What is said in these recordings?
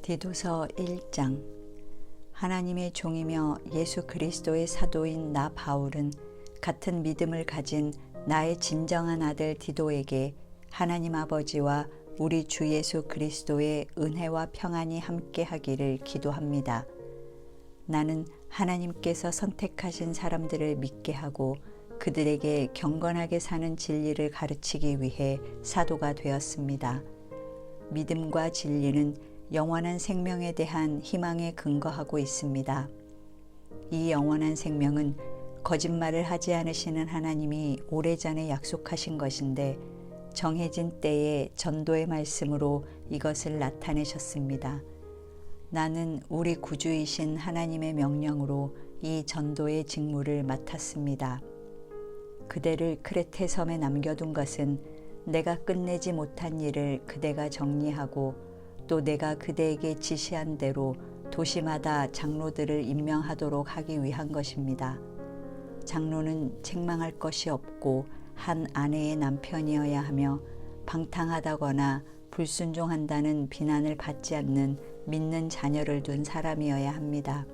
디도서 1장. 하나님의 종이며 예수 그리스도의 사도인 나 바울은 같은 믿음을 가진 나의 진정한 아들 디도에게 하나님 아버지와 우리 주 예수 그리스도의 은혜와 평안이 함께 하기를 기도합니다. 나는 하나님께서 선택하신 사람들을 믿게 하고 그들에게 경건하게 사는 진리를 가르치기 위해 사도가 되었습니다. 믿음과 진리는 영원한 생명에 대한 희망에 근거하고 있습니다. 이 영원한 생명은 거짓말을 하지 않으시는 하나님이 오래전에 약속하신 것인데 정해진 때에 전도의 말씀으로 이것을 나타내셨습니다. 나는 우리 구주이신 하나님의 명령으로 이 전도의 직무를 맡았습니다. 그대를 크레테 섬에 남겨둔 것은 내가 끝내지 못한 일을 그대가 정리하고 또 내가 그대에게 지시한 대로 도시마다 장로들을 임명하도록 하기 위한 것입니다. 장로는 책망할 것이 없고 한 아내의 남편이어야 하며 방탕하다거나 불순종한다는 비난을 받지 않는 믿는 자녀를 둔 사람이어야 합니다.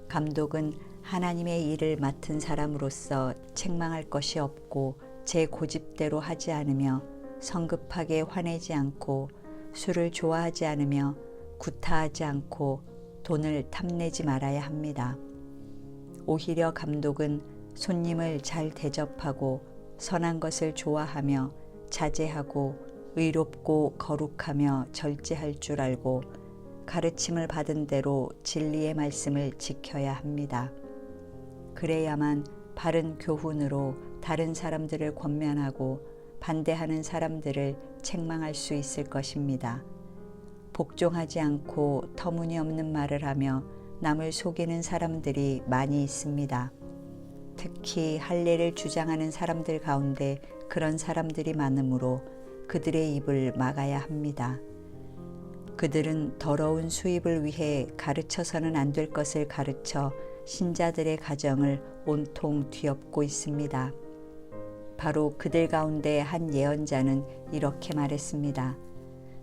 감독은 하나님의 일을 맡은 사람으로서 책망할 것이 없고 제 고집대로 하지 않으며 성급하게 화내지 않고 술을 좋아하지 않으며 구타하지 않고 돈을 탐내지 말아야 합니다. 오히려 감독은 손님을 잘 대접하고 선한 것을 좋아하며 자제하고 의롭고 거룩하며 절제할 줄 알고 가르침을 받은 대로 진리의 말씀을 지켜야 합니다. 그래야만 바른 교훈으로 다른 사람들을 권면하고 반대하는 사람들을 책망할 수 있을 것입니다. 복종하지 않고 터무니없는 말을 하며 남을 속이는 사람들이 많이 있습니다. 특히 할례를 주장하는 사람들 가운데 그런 사람들이 많으므로 그들의 입을 막아야 합니다. 그들은 더러운 수입을 위해 가르쳐서는 안 될 것을 가르쳐 신자들의 가정을 온통 뒤엎고 있습니다. 바로 그들 가운데 한 예언자는 이렇게 말했습니다.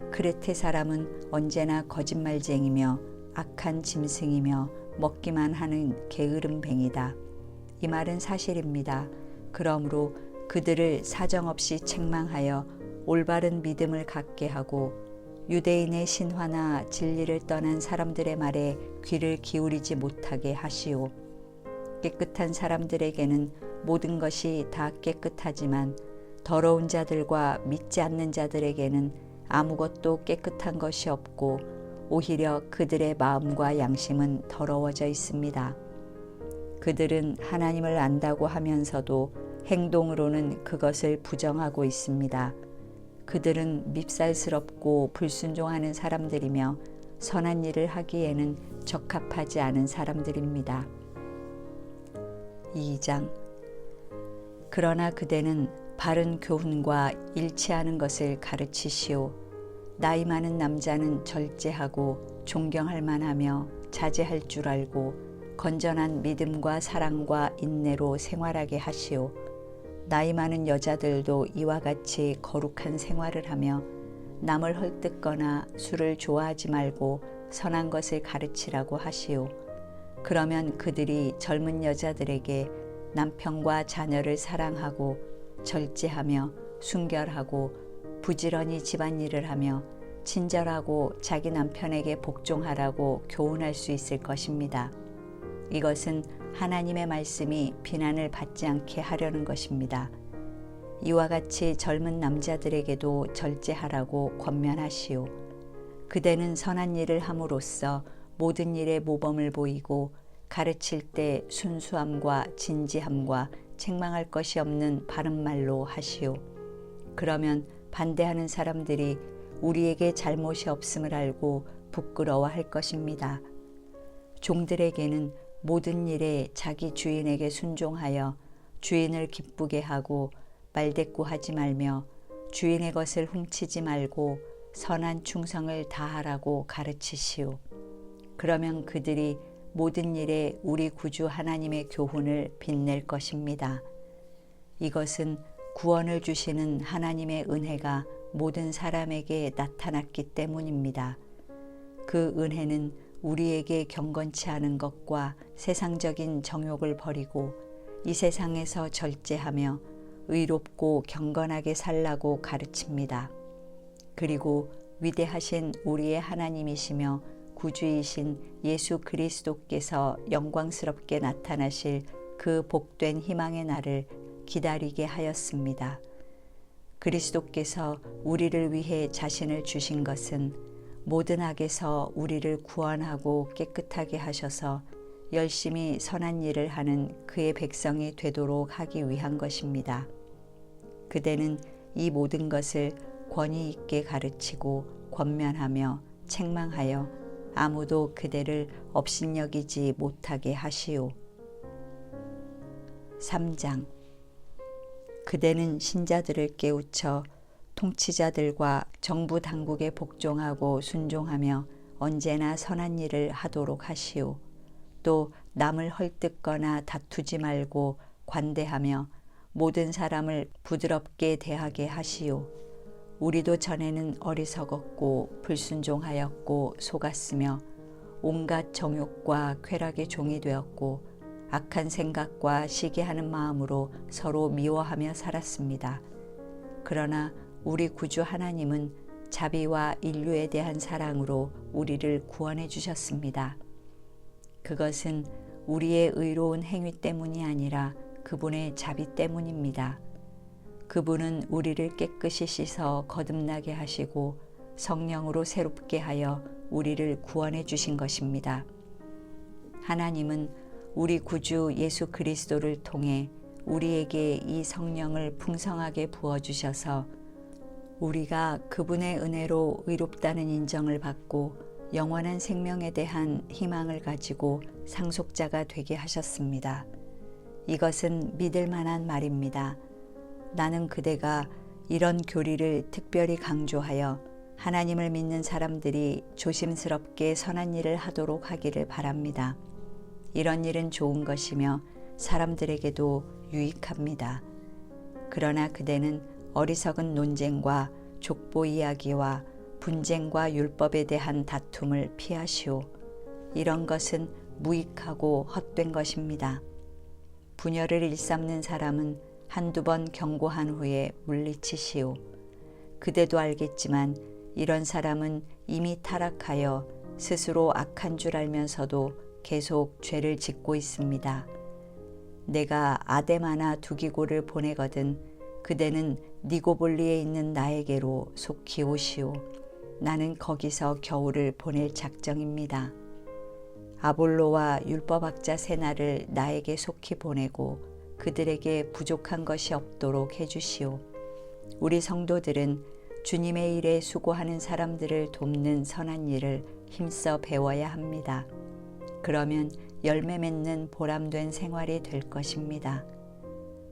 크레테 사람은 언제나 거짓말쟁이며 악한 짐승이며 먹기만 하는 게으름뱅이다. 이 말은 사실입니다. 그러므로 그들을 사정없이 책망하여 올바른 믿음을 갖게 하고 유대인의 신화나 진리를 떠난 사람들의 말에 귀를 기울이지 못하게 하시오. 깨끗한 사람들에게는 모든 것이 다 깨끗하지만 더러운 자들과 믿지 않는 자들에게는 아무것도 깨끗한 것이 없고 오히려 그들의 마음과 양심은 더러워져 있습니다. 그들은 하나님을 안다고 하면서도 행동으로는 그것을 부정하고 있습니다. 그들은 밉살스럽고 불순종하는 사람들이며 선한 일을 하기에는 적합하지 않은 사람들입니다. 2장. 그러나 그대는 바른 교훈과 일치하는 것을 가르치시오. 나이 많은 남자는 절제하고 존경할 만하며 자제할 줄 알고 건전한 믿음과 사랑과 인내로 생활하게 하시오. 나이 많은 여자들도 이와 같이 거룩한 생활을 하며 남을 헐뜯거나 술을 좋아하지 말고 선한 것을 가르치라고 하시오. 그러면 그들이 젊은 여자들에게 남편과 자녀를 사랑하고 절제하며 순결하고 부지런히 집안일을 하며 친절하고 자기 남편에게 복종하라고 교훈할 수 있을 것입니다. 이것은 하나님의 말씀이 비난을 받지 않게 하려는 것입니다. 이와 같이 젊은 남자들에게도 절제하라고 권면하시오. 그대는 선한 일을 함으로써 모든 일에 모범을 보이고 가르칠 때 순수함과 진지함과 책망할 것이 없는 바른 말로 하시오. 그러면 반대하는 사람들이 우리에게 잘못이 없음을 알고 부끄러워할 것입니다. 종들에게는 모든 일에 자기 주인에게 순종하여 주인을 기쁘게 하고 말대꾸하지 말며 주인의 것을 훔치지 말고 선한 충성을 다하라고 가르치시오. 그러면 그들이 모든 일에 우리 구주 하나님의 교훈을 빛낼 것입니다. 이것은 구원을 주시는 하나님의 은혜가 모든 사람에게 나타났기 때문입니다. 그 은혜는 우리에게 경건치 않은 것과 세상적인 정욕을 버리고 이 세상에서 절제하며 의롭고 경건하게 살라고 가르칩니다. 그리고 위대하신 우리의 하나님이시며 구주이신 예수 그리스도께서 영광스럽게 나타나실 그 복된 희망의 날을 기다리게 하였습니다. 그리스도께서 우리를 위해 자신을 주신 것은 모든 악에서 우리를 구원하고 깨끗하게 하셔서 열심히 선한 일을 하는 그의 백성이 되도록 하기 위한 것입니다. 그대는 이 모든 것을 권위 있게 가르치고 권면하며 책망하여 아무도 그대를 업신여기지 못하게 하시오. 3장. 그대는 신자들을 깨우쳐 통치자들과 정부 당국에 복종하고 순종하며 언제나 선한 일을 하도록 하시오. 또 남을 헐뜯거나 다투지 말고 관대하며 모든 사람을 부드럽게 대하게 하시오. 우리도 전에는 어리석었고 불순종하였고 속았으며 온갖 정욕과 쾌락의 종이 되었고 악한 생각과 시기하는 마음으로 서로 미워하며 살았습니다. 그러나 우리 구주 하나님은 자비와 인류에 대한 사랑으로 우리를 구원해 주셨습니다. 그것은 우리의 의로운 행위 때문이 아니라 그분의 자비 때문입니다. 그분은 우리를 깨끗이 씻어 거듭나게 하시고 성령으로 새롭게 하여 우리를 구원해 주신 것입니다. 하나님은 우리 구주 예수 그리스도를 통해 우리에게 이 성령을 풍성하게 부어주셔서 우리가 그분의 은혜로 의롭다는 인정을 받고 영원한 생명에 대한 희망을 가지고 상속자가 되게 하셨습니다. 이것은 믿을 만한 말입니다. 나는 그대가 이런 교리를 특별히 강조하여 하나님을 믿는 사람들이 조심스럽게 선한 일을 하도록 하기를 바랍니다. 이런 일은 좋은 것이며 사람들에게도 유익합니다. 그러나 그대는 어리석은 논쟁과 족보 이야기와 분쟁과 율법에 대한 다툼을 피하시오. 이런 것은 무익하고 헛된 것입니다. 분열을 일삼는 사람은 한두 번 경고한 후에 물리치시오. 그대도 알겠지만 이런 사람은 이미 타락하여 스스로 악한 줄 알면서도 계속 죄를 짓고 있습니다. 내가 아데마나 두기고를 보내거든 그대는 니고볼리에 있는 나에게로 속히 오시오. 나는 거기서 겨울을 보낼 작정입니다. 아볼로와 율법학자 세나를 나에게 속히 보내고 그들에게 부족한 것이 없도록 해주시오. 우리 성도들은 주님의 일에 수고하는 사람들을 돕는 선한 일을 힘써 배워야 합니다. 그러면 열매 맺는 보람된 생활이 될 것입니다.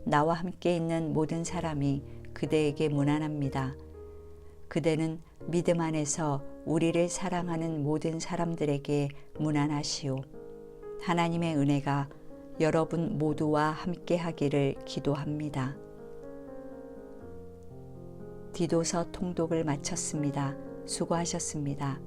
나와 함께 있는 모든 사람이 그대에게 무난합니다. 그대는 믿음 안에서 우리를 사랑하는 모든 사람들에게 무난하시오. 하나님의 은혜가 여러분 모두와 함께 하기를 기도합니다. 디도서 통독을 마쳤습니다. 수고하셨습니다.